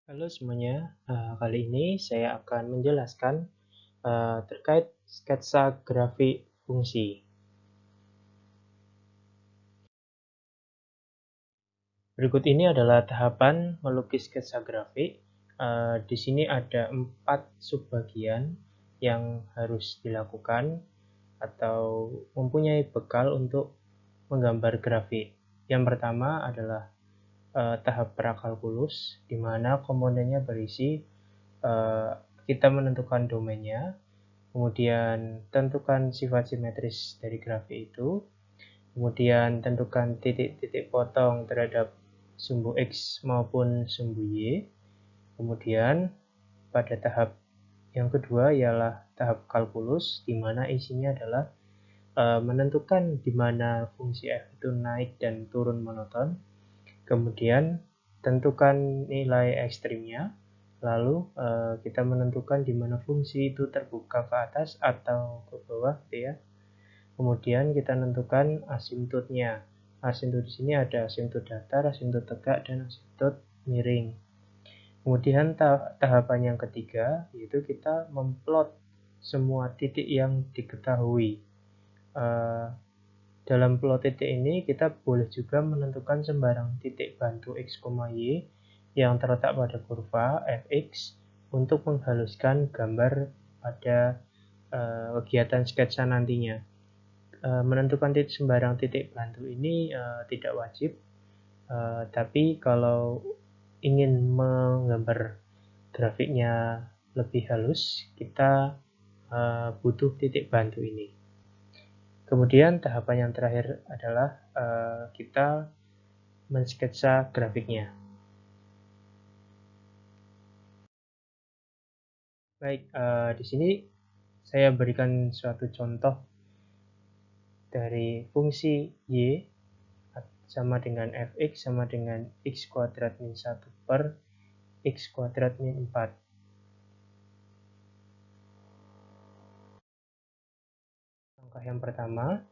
Halo semuanya, kali ini saya akan menjelaskan terkait sketsa grafik fungsi. Berikut ini adalah tahapan melukis sketsa grafik. Di sini ada 4 subbagian yang harus dilakukan atau mempunyai bekal untuk menggambar grafik. Yang pertama adalah tahap prakalkulus, di mana komponennya berisi kita menentukan domainnya, kemudian tentukan sifat simetris dari grafik itu, kemudian tentukan titik-titik potong terhadap sumbu X maupun sumbu Y, kemudian pada tahap yang kedua ialah tahap kalkulus, di mana isinya adalah menentukan di mana fungsi f itu naik dan turun monoton, kemudian tentukan nilai ekstrimnya, lalu kita menentukan di mana fungsi itu terbuka ke atas atau ke bawah, gitu ya. Kemudian kita tentukan asimptotnya. Asimptot di sini ada asimptot datar, asimptot tegak, dan asimptot miring. Kemudian tahapan yang ketiga yaitu kita memplot semua titik yang diketahui. Dalam plot titik ini kita boleh juga menentukan sembarang titik bantu x, y yang terletak pada kurva fx untuk menghaluskan gambar pada kegiatan sketsa nantinya. Menentukan sembarang titik bantu ini tidak wajib, tapi kalau ingin menggambar grafiknya lebih halus, kita butuh titik bantu ini. Kemudian tahapan yang terakhir adalah kita mensketsa grafiknya. Baik, di sini saya berikan suatu contoh dari fungsi y sama dengan fx sama dengan x kuadrat min 1 per x kuadrat min 4. Langkah yang pertama,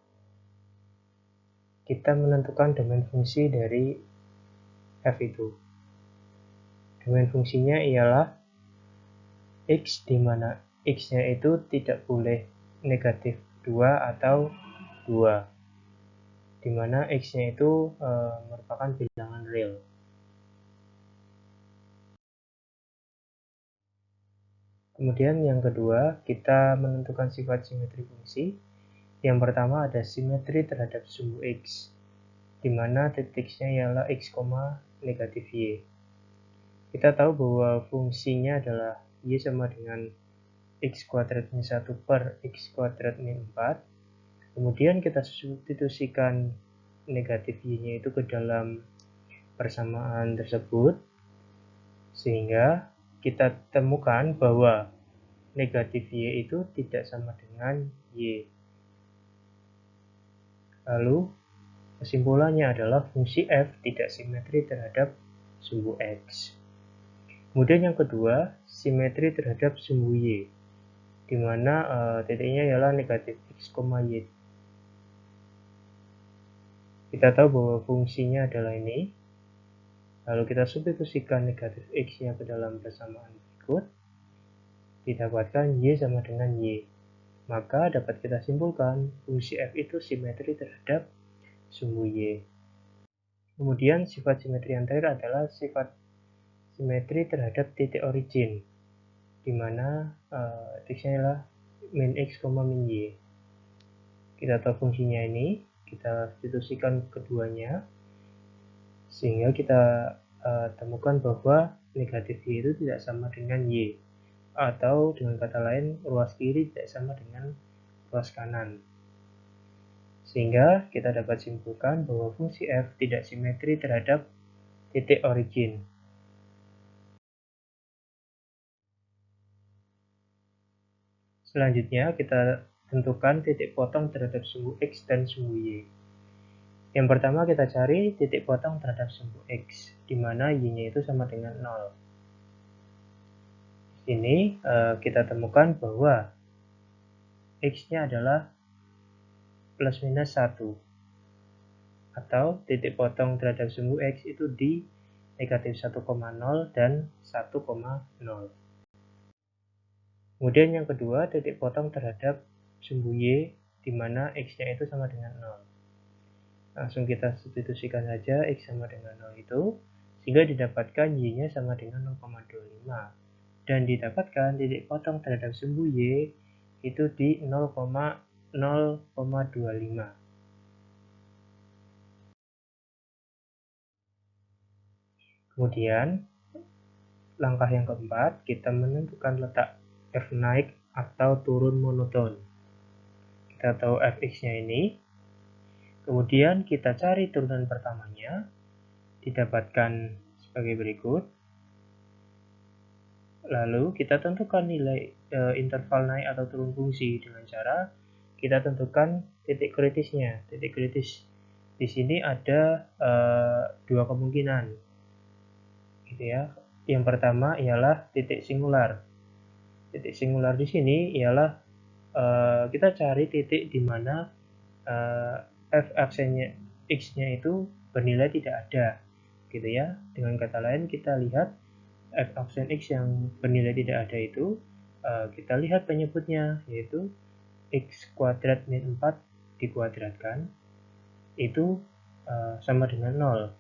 kita menentukan domain fungsi dari f itu. Domain fungsinya ialah x, di mana x-nya itu tidak boleh negatif 2 atau 2, di mana x-nya itu merupakan bilangan real. Kemudian yang kedua, kita menentukan sifat simetri fungsi. Yang pertama ada simetri terhadap sumbu x, di mana titik x-nya ialah x, negatif y. Kita tahu bahwa fungsinya adalah y sama dengan x kuadrat min 1 per x kuadrat min 4. Kemudian kita substitusikan negatif y-nya itu ke dalam persamaan tersebut, sehingga kita temukan bahwa negatif y itu tidak sama dengan y. Lalu kesimpulannya adalah fungsi f tidak simetri terhadap sumbu x. Kemudian yang kedua, simetri terhadap sumbu y, di mana titiknya ialah negatif x, y. Kita tahu bahwa fungsinya adalah ini. Lalu kita substitusikan negatif x-nya ke dalam persamaan berikut, didapatkan y sama dengan y. Maka dapat kita simpulkan fungsi f itu simetri terhadap sumbu y. Kemudian sifat simetri yang terakhir adalah sifat simetri terhadap titik origin, di mana titiknya adalah min x, min y. Kita tahu fungsinya ini, kita substitusikan keduanya, sehingga kita temukan bahwa negatif y itu tidak sama dengan y, atau dengan kata lain ruas kiri tidak sama dengan ruas kanan. Sehingga kita dapat simpulkan bahwa fungsi f tidak simetri terhadap titik origin. Selanjutnya kita tentukan titik potong terhadap sumbu x dan sumbu y. Yang pertama kita cari titik potong terhadap sumbu x, di mana y-nya itu sama dengan 0. Ini kita temukan bahwa x-nya adalah plus minus 1, atau titik potong terhadap sumbu x itu di negatif 1,0 dan 1,0. Kemudian yang kedua, titik potong terhadap sumbu Y, di mana X-nya itu sama dengan 0. Langsung kita substitusikan saja X sama dengan 0 itu, sehingga didapatkan Y-nya sama dengan 0,25. Dan didapatkan titik potong terhadap sumbu Y itu di 0,25. Kemudian, langkah yang keempat, kita menentukan letak F naik atau turun monoton. Kita tahu Fx-nya ini. Kemudian kita cari turunan pertamanya, didapatkan sebagai berikut. Lalu kita tentukan nilai interval naik atau turun fungsi dengan cara kita tentukan titik kritisnya. Titik kritis di sini ada dua kemungkinan. Gitu ya. Yang pertama ialah titik singular. Titik singular di sini ialah kita cari titik di mana f aksennya x-nya itu bernilai tidak ada, gitu ya. Dengan kata lain, kita lihat f aksen x yang bernilai tidak ada itu, kita lihat penyebutnya, yaitu x kuadrat min 4 dikuadratkan itu sama dengan 0,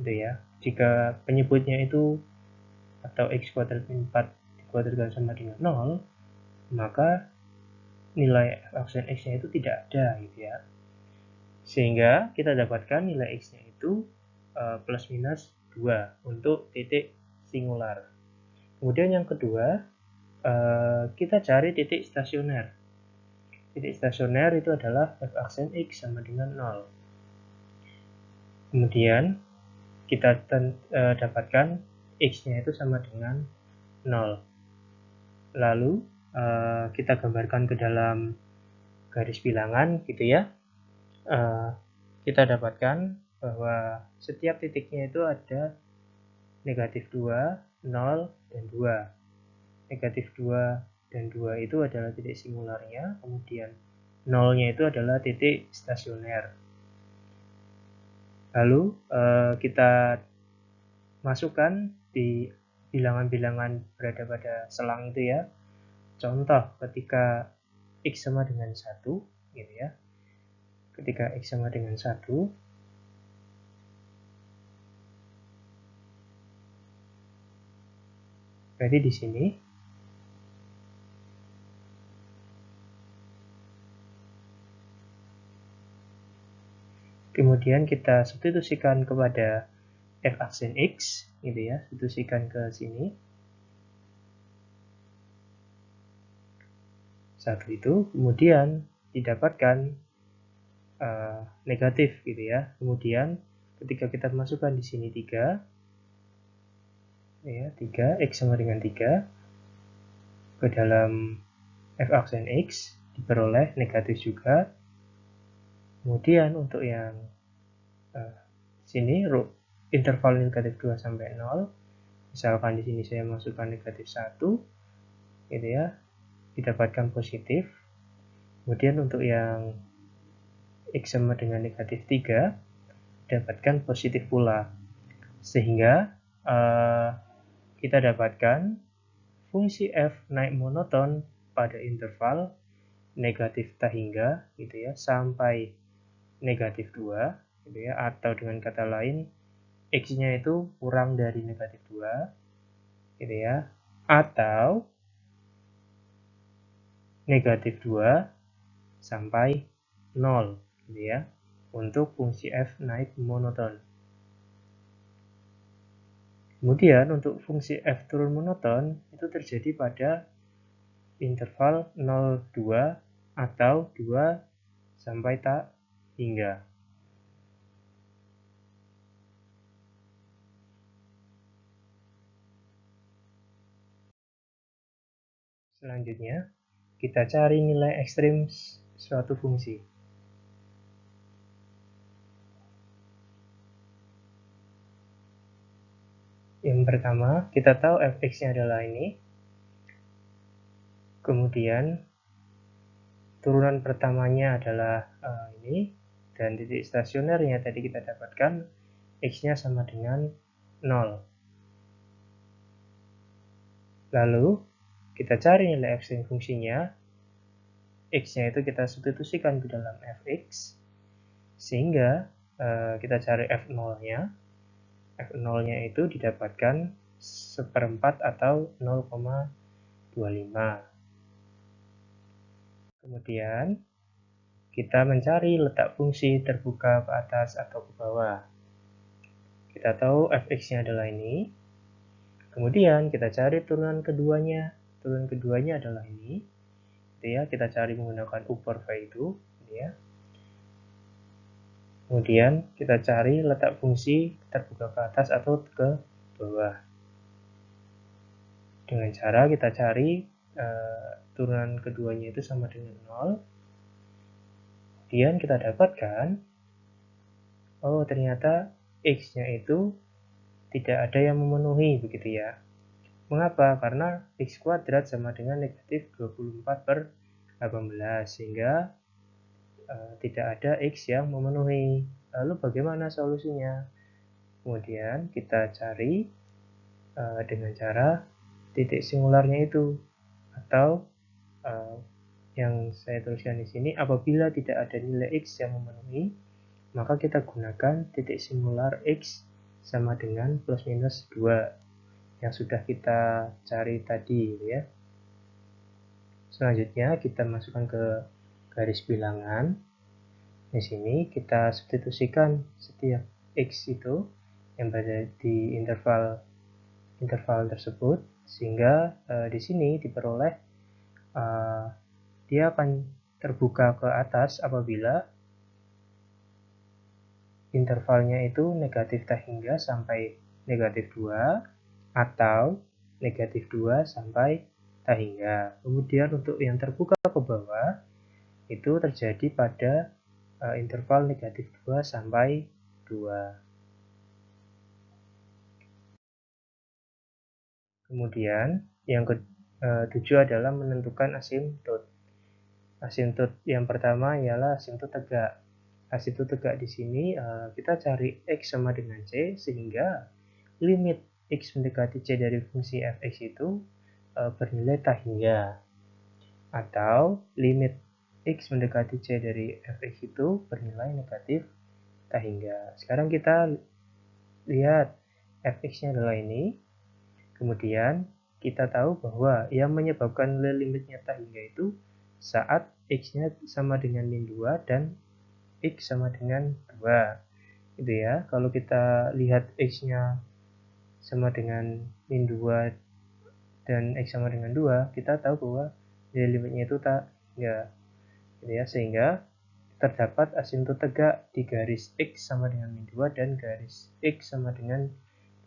gitu ya. Jika penyebutnya itu atau x kuadrat min 4 dikuadratkan sama dengan 0, maka nilai f aksen x-nya itu tidak ada, gitu ya. Sehingga kita dapatkan nilai x-nya itu plus minus 2 untuk titik singular. Kemudian yang kedua, kita cari titik stasioner. Titik stasioner itu adalah f aksen x sama dengan 0. Kemudian kita dapatkan x-nya itu sama dengan 0. Lalu kita gambarkan ke dalam garis bilangan, gitu ya. Kita dapatkan bahwa setiap titiknya itu ada negatif 2, 0, dan 2. Negatif 2 dan 2 itu adalah titik singularnya, kemudian 0-nya itu adalah titik stasioner. Lalu kita masukkan di bilangan-bilangan berada pada selang itu ya. Contoh ketika x sama dengan 1, gitu ya. Ketika x sama dengan 1, berarti di sini kemudian kita substitusikan kepada f aksen x, gitu ya, substitusikan ke sini. 1 itu, kemudian didapatkan negatif, gitu ya. Kemudian ketika kita masukkan di sini 3, ya, 3, x sama dengan 3, ke dalam f aksen x diperoleh negatif juga. Kemudian untuk yang sini interval negatif 2 sampai 0, misalkan di sini saya masukkan negatif 1, gitu ya, didapatkan positif. Kemudian untuk yang x sama dengan negatif 3, dapatkan positif pula. Sehingga kita dapatkan fungsi f naik monoton pada interval negatif tak hingga, gitu ya, sampai negatif 2, gitu ya, atau dengan kata lain x-nya itu kurang dari negatif 2, gitu ya, atau negatif 2 sampai 0, gitu ya, untuk fungsi f naik monoton. Kemudian untuk fungsi f turun monoton itu terjadi pada interval 0,2 atau 2 sampai tak hingga. Selanjutnya, kita cari nilai ekstrim suatu fungsi. Yang pertama, kita tahu fx-nya adalah ini. Kemudian, turunan pertamanya adalah ini. Dan titik stasionernya tadi kita dapatkan x-nya sama dengan 0. Lalu kita cari nilai f fungsinya, x-nya itu kita substitusikan ke dalam fx, sehingga kita cari f0-nya. F0-nya itu didapatkan 1/4 atau 0,25. Kemudian kita mencari letak fungsi terbuka ke atas atau ke bawah. Kita tahu fx-nya adalah ini. Kemudian kita cari turunan keduanya. Turunan keduanya adalah ini. Kita cari menggunakan U per V itu. Kemudian kita cari letak fungsi terbuka ke atas atau ke bawah. Dengan cara kita cari turunan keduanya itu sama dengan 0. Kemudian kita dapatkan, oh ternyata x-nya itu tidak ada yang memenuhi, begitu ya. Mengapa? Karena x kuadrat sama dengan negatif 24/18, sehingga tidak ada x yang memenuhi. Lalu bagaimana solusinya? Kemudian kita cari dengan cara titik singularnya itu, atau yang saya tuliskan di sini, apabila tidak ada nilai x yang memenuhi, maka kita gunakan titik singular x sama dengan plus minus 2 yang sudah kita cari tadi, ya. Selanjutnya kita masukkan ke garis bilangan. Di sini kita substitusikan setiap x itu yang berada di interval tersebut, sehingga di sini diperoleh dia akan terbuka ke atas apabila intervalnya itu negatif tak hingga sampai negatif 2 atau negatif 2 sampai tak hingga. Kemudian untuk yang terbuka ke bawah itu terjadi pada interval negatif 2 sampai 2. Kemudian yang ketujuh adalah menentukan asimtot. Asimtot yang pertama ialah asimtot tegak. Asimtot tegak di sini kita cari x sama dengan c, sehingga limit x mendekati c dari fungsi fx itu bernilai tak hingga, atau limit x mendekati c dari fx itu bernilai negatif tak hingga. Sekarang kita lihat fx-nya adalah ini. Kemudian kita tahu bahwa yang menyebabkan nilai limitnya tak hingga itu saat x-nya sama dengan min 2 dan x sama dengan 2. Gitu ya. Kalau kita lihat x-nya sama dengan min 2 dan x sama dengan 2, kita tahu bahwa nilai limitnya itu tak hingga. Gitu ya. Sehingga terdapat asimtot tegak di garis x sama dengan min 2 dan garis x sama dengan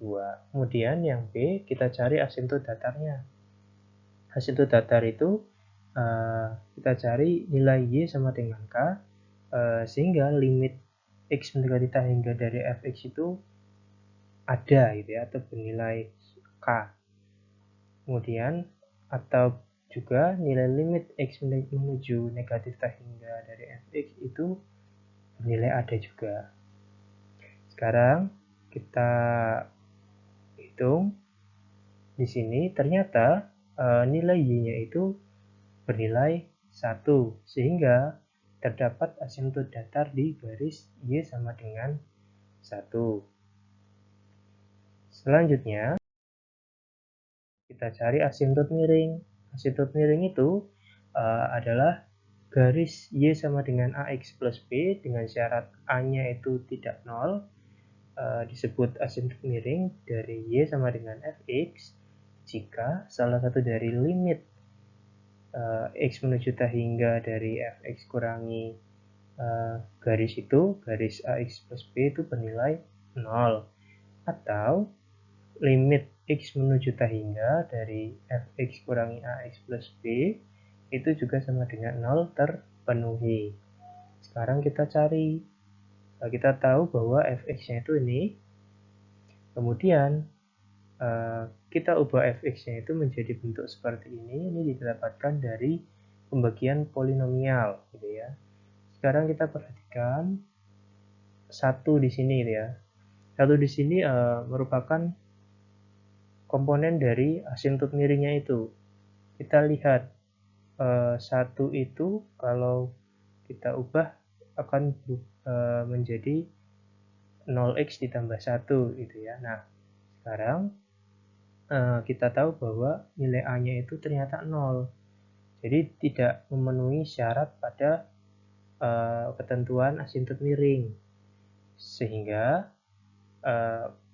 2. Kemudian yang B, kita cari asimtot datarnya. Asimtot datar itu kita cari nilai y sama dengan k, sehingga limit x mendekati tak hingga dari fx itu ada, gitu ya, atau bernilai k. Kemudian atau juga nilai limit x menuju negatif tak hingga dari fx itu bernilai ada juga. Sekarang kita hitung di sini, ternyata nilai y-nya itu bernilai 1, sehingga terdapat asimtot datar di garis y sama dengan 1. Selanjutnya kita cari asimtot miring. Asimtot miring itu adalah garis y sama dengan ax plus b dengan syarat a-nya itu tidak 0, disebut asimtot miring dari y sama dengan fx jika salah satu dari limit x menuju tak hingga dari fx kurangi garis itu, garis ax plus b itu bernilai 0, atau limit x menuju tak hingga dari fx kurangi ax plus b itu juga sama dengan 0 terpenuhi. Sekarang kita cari, kita tahu bahwa fx-nya itu ini, kemudian kita ubah fx-nya itu menjadi bentuk seperti ini didapatkan dari pembagian polinomial, gitu ya. Sekarang kita perhatikan 1 di sini, gitu ya. Satu di sini merupakan komponen dari asintut miringnya itu. Kita lihat satu itu kalau kita ubah akan menjadi 0x ditambah 1 gitu ya. Nah, sekarang kita tahu bahwa nilai A-nya itu ternyata 0. Jadi tidak memenuhi syarat pada ketentuan asintut miring. Sehingga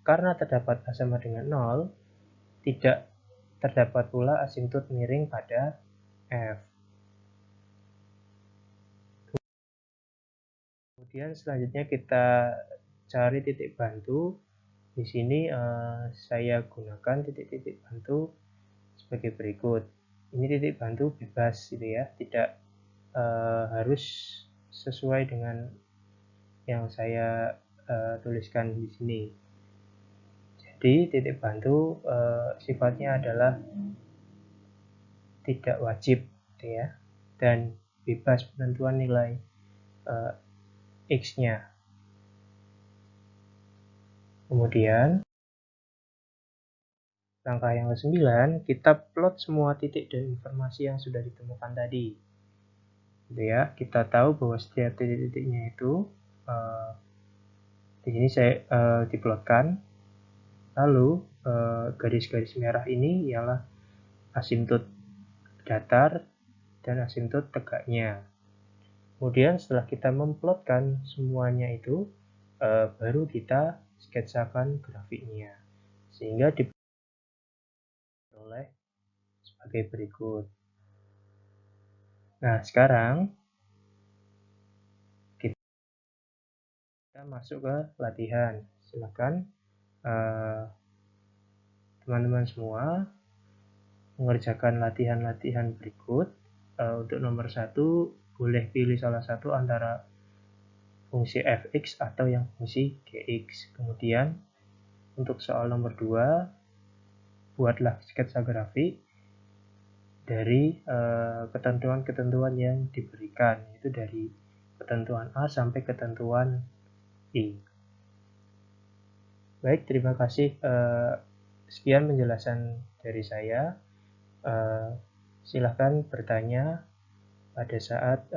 karena terdapat A sama dengan 0, tidak terdapat pula asintut miring pada F. Kemudian selanjutnya kita cari titik bantu. Di sini saya gunakan titik-titik bantu sebagai berikut. Ini titik bantu bebas gitu ya, tidak harus sesuai dengan yang saya tuliskan di sini. Jadi titik bantu sifatnya adalah tidak wajib gitu ya, dan bebas penentuan nilai X-nya. Kemudian langkah yang ke-9, kita plot semua titik dan informasi yang sudah ditemukan tadi. Gitu ya, kita tahu bahwa setiap titik-titiknya itu di sini saya diplotkan. Lalu garis-garis merah ini ialah asintut datar dan asintut tegaknya. Kemudian setelah kita memplotkan semuanya itu, baru kita sketsakan grafiknya, sehingga diperoleh sebagai berikut. Nah, sekarang kita masuk ke latihan. Silakan teman-teman semua mengerjakan latihan-latihan berikut. Untuk nomor 1, boleh pilih salah satu antara fungsi fx atau yang fungsi gx. Kemudian untuk soal nomor 2, buatlah sketsa grafik dari ketentuan-ketentuan yang diberikan, yaitu dari ketentuan A sampai ketentuan I. Baik, terima kasih. Sekian penjelasan dari saya. Silahkan bertanya pada saat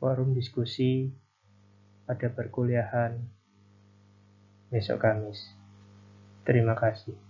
forum diskusi pada perkuliahan besok Kamis. Terima kasih.